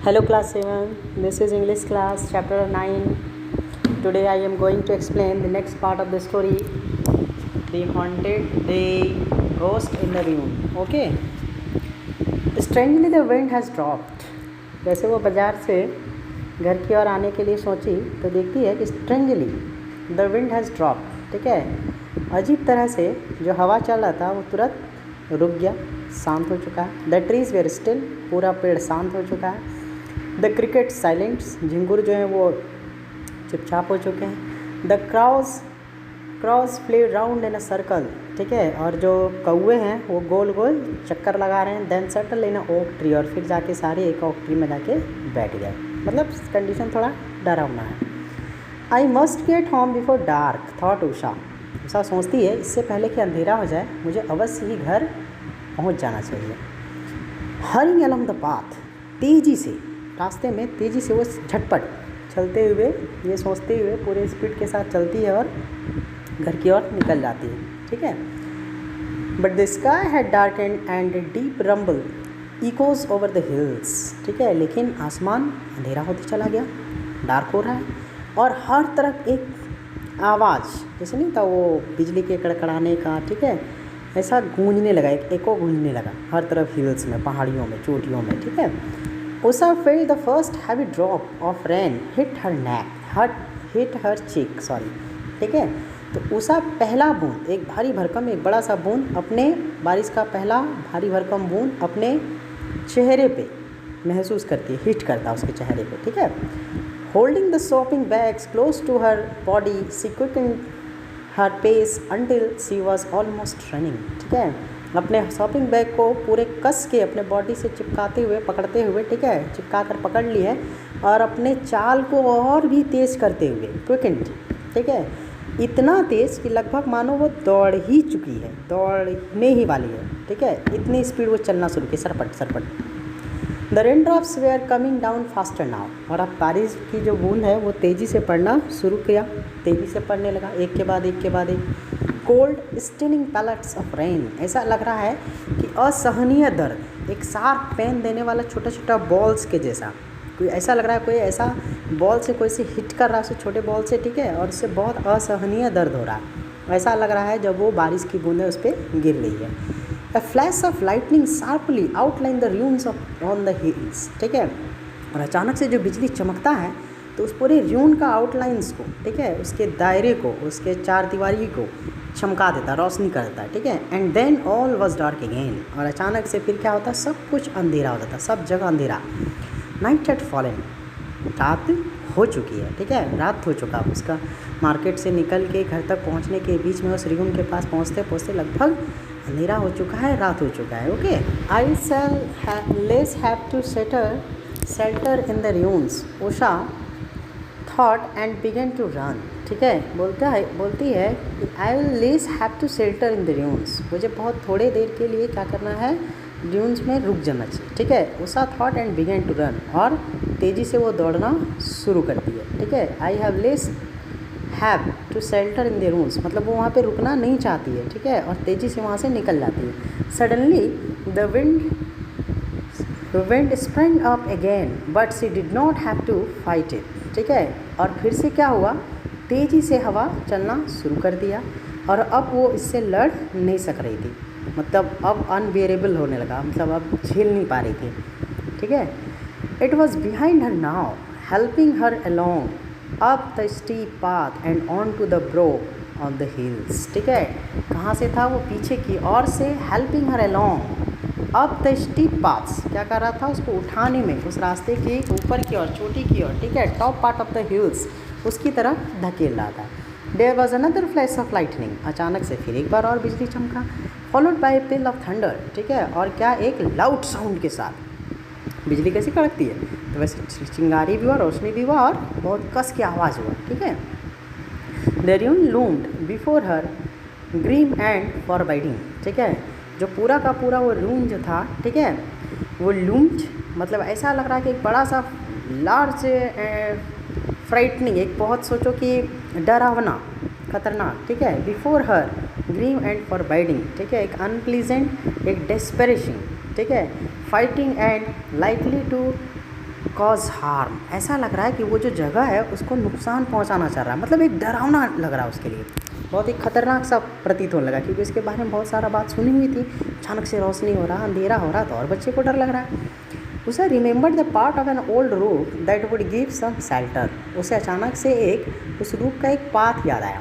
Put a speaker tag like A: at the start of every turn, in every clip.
A: Hello class 7, this is English class chapter 9. Today I am going to explain the next part of the story, the ghost in the room. Okay. Strangely the wind has dropped. जैसे वो बाज़ार से घर की ओर आने के लिए सोची तो देखती है कि strangely the wind has dropped. ठीक है, अजीब तरह से जो हवा चल रहा था वो तुरंत रुक गया, शांत हो चुका है. द ट्रीज वेर स्टिल, पूरा पेड़ शांत हो चुका है. द क्रिकेट साइलेंट्स, झिंगुर जो हैं वो चुपचाप हो चुके हैं. The cross play round in a circle. ठीक है, और जो कौवे हैं वो गोल गोल चक्कर लगा रहे हैं. Then settle in a oak tree, और फिर जाके सारे एक ओक ट्री में जाके बैठ गए. मतलब कंडीशन थोड़ा डरावना है. I must get home before dark thought Usha. Usha सोचती है इससे पहले कि अंधेरा हो जाए मुझे अवश्य ही घर पहुंच जाना चाहिए. हरिंग अलॉन्ग द पाथ, तेज़ी से रास्ते में तेज़ी से वो झटपट चलते हुए ये सोचते हुए पूरे स्पीड के साथ चलती है और घर की ओर निकल जाती है. ठीक है. But the sky had darkened and deep rumble echoes over the hills. ठीक है, लेकिन आसमान अंधेरा होते चला गया, डार्क हो रहा है और हर तरफ एक आवाज़ जैसे नहीं था वो बिजली के कड़कड़ाने का. ठीक है, ऐसा गूंजने लगा, एक एको गूंजने लगा हर तरफ हिल्स में, पहाड़ियों में, चोटियों में. ठीक है. Usha felt the first heavy drop of rain hit her cheek. ठीक है, तो उषा पहला बूंद, एक भारी भरकम, एक बड़ा सा बूंद अपने बारिश का पहला भारी भरकम बूंद अपने चेहरे पे महसूस करती है, हिट करता उसके चेहरे पे. ठीक है. Holding the shopping bags close to her body she quickened her pace until she was almost running. ठीक है, अपने शॉपिंग बैग को पूरे कस के अपने बॉडी से चिपकाते हुए, पकड़ते हुए, ठीक है, चिपका कर पकड़ ली है और अपने चाल को और भी तेज़ करते हुए क्विकेंड. ठीक है, इतना तेज़ कि लगभग मानो वो दौड़ ही चुकी है, दौड़ने ही वाली है. ठीक है, इतनी स्पीड वो चलना शुरू की, सरपट. The rain drops were coming down faster now. और अब बारिश की जो बूंद है वो तेज़ी से पड़ना शुरू किया, तेज़ी से पड़ने लगा, एक के बाद एक. कोल्ड स्टिनिंग पैलेट्स ऑफ रेन, ऐसा लग रहा है कि असहनीय दर्द, एक शार्प पेन देने वाला छोटा छोटा बॉल्स के जैसा, कोई ऐसा लग रहा है, कोई ऐसा बॉल से कोई से हिट कर रहा है उसे छोटे बॉल से. ठीक है, और उससे बहुत असहनीय दर्द हो रहा है. ऐसा लग रहा है जब वो बारिश की बूंदें उस पर गिर रही है. A flash of lightning sharply outline the ruins of on the hills. ठीक है, और अचानक से जो बिजली चमकता है तो उस पूरे र्यून का आउटलाइंस को, ठीक है, उसके दायरे को, उसके चार दीवारी को चमका देता, रोशनी कर देता है. ठीक है. And then all was dark again. और अचानक से फिर क्या होता है, सब कुछ अंधेरा हो जाता, सब जगह अंधेरा. नाइट हैड फॉलन, रात हो चुकी है. ठीक है, रात हो चुका. उसका मार्केट से निकल के घर तक पहुंचने के बीच में उस र्यून के पास पहुंचते पहुंचते लगभग अंधेरा हो चुका है, रात हो चुका है. Okay. I shall less have to shelter in the ruins Usha thought and began to run. ठीक है, बोलती है कि I will less have to shelter in the ruins. मुझे बहुत थोड़े देर के लिए क्या करना है, ड्यून्स में रुक जाना चाहिए. ठीक है. Usha thought and began to run, और तेज़ी से वो दौड़ना शुरू करती है. ठीक है. I have to shelter in the ruins, मतलब वो वहाँ पे रुकना नहीं चाहती है. ठीक है, और तेज़ी से वहाँ से निकल जाती है. Suddenly the wind spring up again but she did not have to fight it. ठीक है, और फिर से क्या हुआ, तेज़ी से हवा चलना शुरू कर दिया और अब वो इससे लड़ नहीं सक रही थी. मतलब अब अनबेरेबल होने लगा, मतलब अब झेल नहीं पा रही थी. ठीक है. It was behind her now helping her along up the steep path and on to the brook on the hills. ठीक है, कहाँ से था वो, पीछे की ओर से, helping her along up the steep paths, क्या कर रहा था, उसको उठाने में, उस रास्ते के ऊपर की ओर, चोटी की ओर. ठीक है, top part of the hills, उसकी तरफ धकेल रहा था. There was another flash of lightning, अचानक से फिर एक बार और बिजली चमका. Followed by peal of thunder. ठीक है, और क्या, एक लाउड साउंड के साथ. बिजली कैसी कड़कती है तो वैसे चिंगारी भी हुआ, रोशनी भी हुआ और बहुत कस की आवाज़ हुआ. ठीक है. The ruin loomed before her green and forbidding. ठीक है, जो पूरा का पूरा वो रूम जो था, ठीक है, वो लूम्ड मतलब ऐसा लग रहा है कि एक बड़ा सा लार्ज फ्राइटनिंग, एक बहुत सोचो कि डरावना, खतरनाक. ठीक है. Before her grim and forbidding. ठीक है, एक अनप्लीजेंट, एक डेस्परेशन. ठीक है, fighting and likely to cause harm, ऐसा लग रहा है कि वो जो जगह है उसको नुकसान पहुंचाना चाह रहा है, मतलब एक डरावना लग रहा है उसके लिए, बहुत ही खतरनाक सा प्रतीत होने लगा, क्योंकि इसके बारे में बहुत सारा बात सुनी हुई थी। अचानक से रोशनी हो रहा, अंधेरा हो रहा, तो और बच्चे को डर लग रहा है। उसे remember the part of an old roof that would give some shelter, उसे अचानक से एक उस रूफ का एक पाथ याद आया,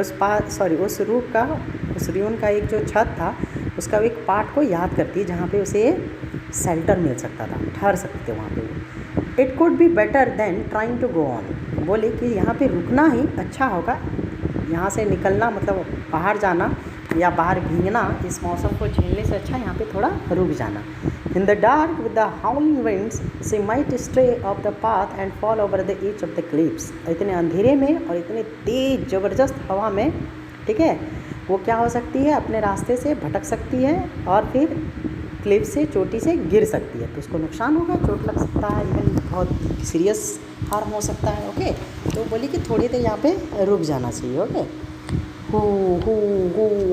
A: उस रूम का एक जो छत था उसका एक पार्ट को याद करती है जहाँ पे उसे शेल्टर मिल सकता था, ठहर सकते थे वहाँ पे। It could be better than trying to go on, बोले कि यहाँ पे रुकना ही अच्छा होगा, यहाँ से निकलना मतलब बाहर जाना या बाहर भीगना इस मौसम को झेलने से अच्छा यहाँ पे थोड़ा रुक जाना। In the dark with the howling winds she might stray off the path and fall over the edge of the cliffs, इतने अंधेरे में और इतने तेज ज़बरदस्त हवा में, ठीक है, वो क्या हो सकती है, अपने रास्ते से भटक सकती है और फिर क्लिप से, चोटी से गिर सकती है, तो उसको नुकसान होगा, चोट लग सकता है, इवन बहुत सीरियस हार्म हो सकता है। ओके, तो बोली कि थोड़ी देर यहाँ पे रुक जाना चाहिए। Okay, who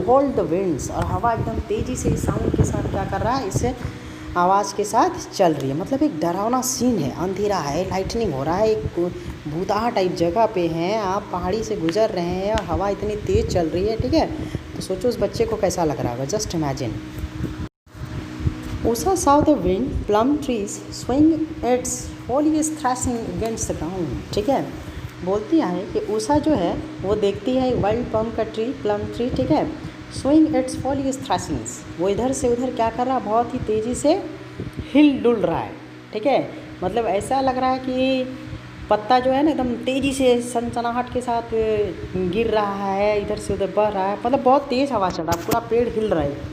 A: hold the winds, और हवा एकदम तेज़ी से साउंड के साथ क्या कर रहा है, इससे आवाज़ के साथ चल रही है, मतलब एक डरावना सीन है, अंधेरा है, लाइटनिंग हो रहा है, एक भूतहा टाइप जगह पे हैं आप, पहाड़ी से गुजर रहे हैं और हवा इतनी तेज़ चल रही है, ठीक है, तो सोचो उस बच्चे को कैसा लग रहा होगा, just imagine. Usha saw the wind, plum trees swing its foliage thrashing against the ground, ठीक है, बोलती है कि उषा जो है वो देखती है वाइल्ड प्लम का ट्री, प्लम ट्री, ठीक है, स्विंग इट्स foliage thrashings, वो इधर से उधर क्या कर रहा है, बहुत ही तेज़ी से हिल डुल रहा है, ठीक है, मतलब ऐसा लग रहा है कि पत्ता जो है ना एकदम तेज़ी से सनसनाहट के साथ गिर रहा है, इधर से उधर बढ़ रहा है, मतलब बहुत तेज़ हवा चल रहा है, पूरा पेड़ हिल रहा है।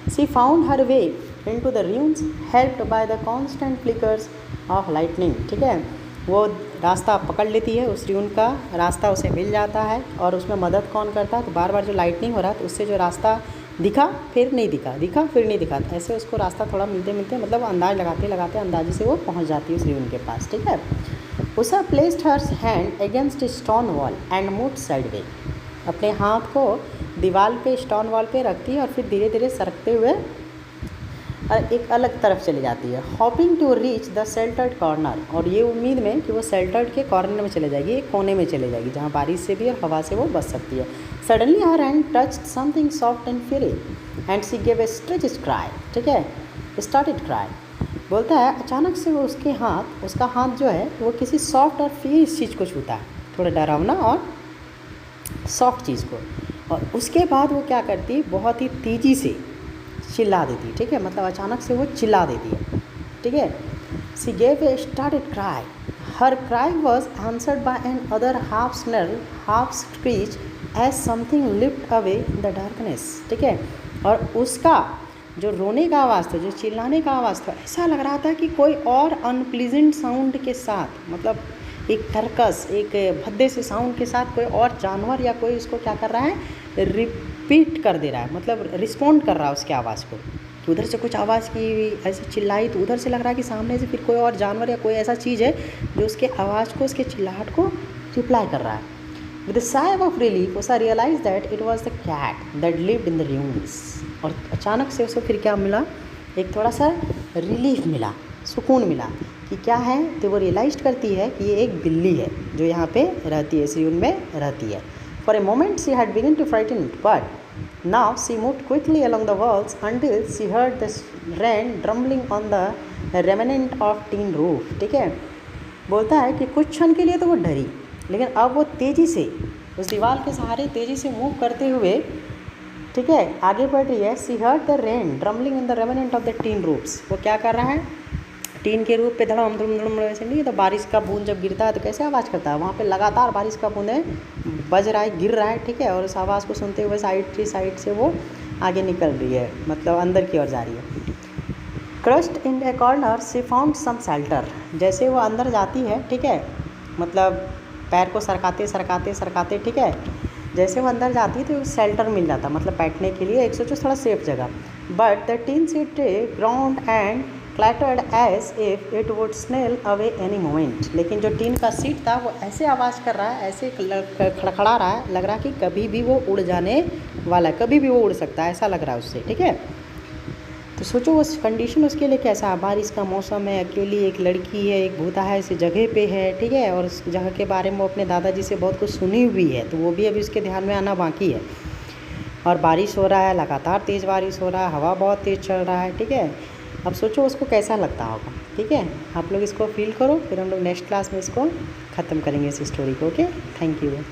A: She found her way into the ruins helped by the constant flickers of lightning, ठीक है, वो रास्ता पकड़ लेती है, उस र्यून का रास्ता उसे मिल जाता है, और उसमें मदद कौन करता है, तो बार बार जो लाइटनिंग हो रहा है तो उससे जो रास्ता दिखा फिर नहीं दिखा, दिखा फिर नहीं दिखा, ऐसे उसको रास्ता थोड़ा मिलते मिलते मतलब अंदाज लगाते लगाते अंदाजे से वो पहुंच जाती है उस र्यून के पास, ठीक है। Usha placed her hand against stone wall and moved sideway, अपने हाथ को दीवार पे, स्टोन वॉल पे रखती है और फिर धीरे धीरे सरकते हुए एक अलग तरफ चली जाती है। Hoping to reach the sheltered corner, और ये उम्मीद में कि वो शेल्टर्ड के कॉर्नर में चले जाएगी, एक कोने में चले जाएगी जहाँ बारिश से भी और हवा से वो बच सकती है। Suddenly her hand touched something soft and free and she give a stretch cry, ठीक है, स्टार्टेड क्राई, बोलता है अचानक से वो उसका हाथ जो है वो किसी सॉफ्ट और फ्री चीज़ को छूता है, थोड़ा डरावना और सॉफ्ट चीज़ को, और उसके बाद वो क्या करती है, बहुत ही तेज़ी से चिल्ला देती है, ठीक है, मतलब अचानक से वो चिल्ला देती है, ठीक है। She gave a startled cry, her cry was answered by an other half snarl half screech as something leapt away in the darkness, ठीक है, और उसका जो रोने का आवाज़ था, जो चिल्लाने का आवाज़ था, ऐसा लग रहा था कि कोई और अनप्लीजेंट साउंड के साथ, मतलब एक टर्कस, एक भद्दे से साउंड के साथ कोई और जानवर या कोई इसको क्या कर रहा है, रिपीट कर दे रहा है, मतलब रिस्पॉन्ड कर रहा है उसके आवाज़ को। तो उधर से कुछ आवाज़ की ऐसे चिल्लाई, तो उधर से लग रहा है कि सामने से फिर कोई और जानवर या कोई ऐसा चीज़ है जो उसके आवाज़ को, उसके चिल्लाहट को रिप्लाई कर रहा है। With a sigh of relief Usha realise that it was the cat that lived in the rooms, और अचानक से उसको फिर क्या मिला, एक थोड़ा सा रिलीफ मिला, सुकून मिला कि क्या है, तो वो रियलाइज करती है कि ये एक बिल्ली है जो यहाँ पे रहती है, इस रूम में रहती है। For a moment she had begin to frighten, but now she moved quickly along the walls until she heard the rain drumbling on the remnant of tin roof, ठीक है, बोलता है कि कुछ क्षण के लिए तो वो डरी, लेकिन अब वो तेज़ी से उस दीवार के सहारे तेज़ी से मूव करते हुए, ठीक है, आगे बढ़ रही है। She heard the rain drumbling in the remnant of the tin roofs, वो क्या कर रहा है, टीन के रूप पे धड़म धड़म धड़म वैसे नहीं, तो बारिश का बूंद जब गिरता है तो कैसे आवाज़ करता है, वहाँ पे लगातार बारिश का बूंदें बज रहा है, गिर रहा है, ठीक है, और उस आवाज़ को सुनते हुए साइड से वो आगे निकल रही है, मतलब अंदर की ओर जा रही है। Crouched in a corner she found some shelter, जैसे वो अंदर जाती है, ठीक है, मतलब पैर को सरकाते, ठीक है, जैसे वो अंदर जाती है तो शेल्टर मिल जाता, मतलब बैठने के लिए एक सोचो थोड़ा सेफ जगह। But the tin sheet groaned and clattered as if it would snail away any moment, लेकिन जो टीन का सीट था वो ऐसे आवाज़ कर रहा है, ऐसे खड़खड़ा रहा है, लग रहा है कि कभी भी वो उड़ जाने वाला है, कभी भी वो उड़ सकता है, ऐसा लग रहा है उससे, ठीक है। तो सोचो उस कंडीशन उसके लिए कैसा है, बारिश का मौसम है, अकेली एक लड़की है, एक भूता है ऐसी जगह पे है, ठीक है, और उस जगह के बारे में वो अपने दादाजी से बहुत कुछ सुनी हुई है, तो वो भी अभी उसके ध्यान में आना बाकी है। और बारिश हो रहा है, लगातार तेज़ बारिश हो रहा है, हवा बहुत तेज़ चल रहा है, ठीक है। अब सोचो उसको कैसा लगता होगा, ठीक है। आप लोग इसको फील करो, फिर हम लोग नेक्स्ट क्लास में इसको ख़त्म करेंगे इस स्टोरी को। Okay, thank you.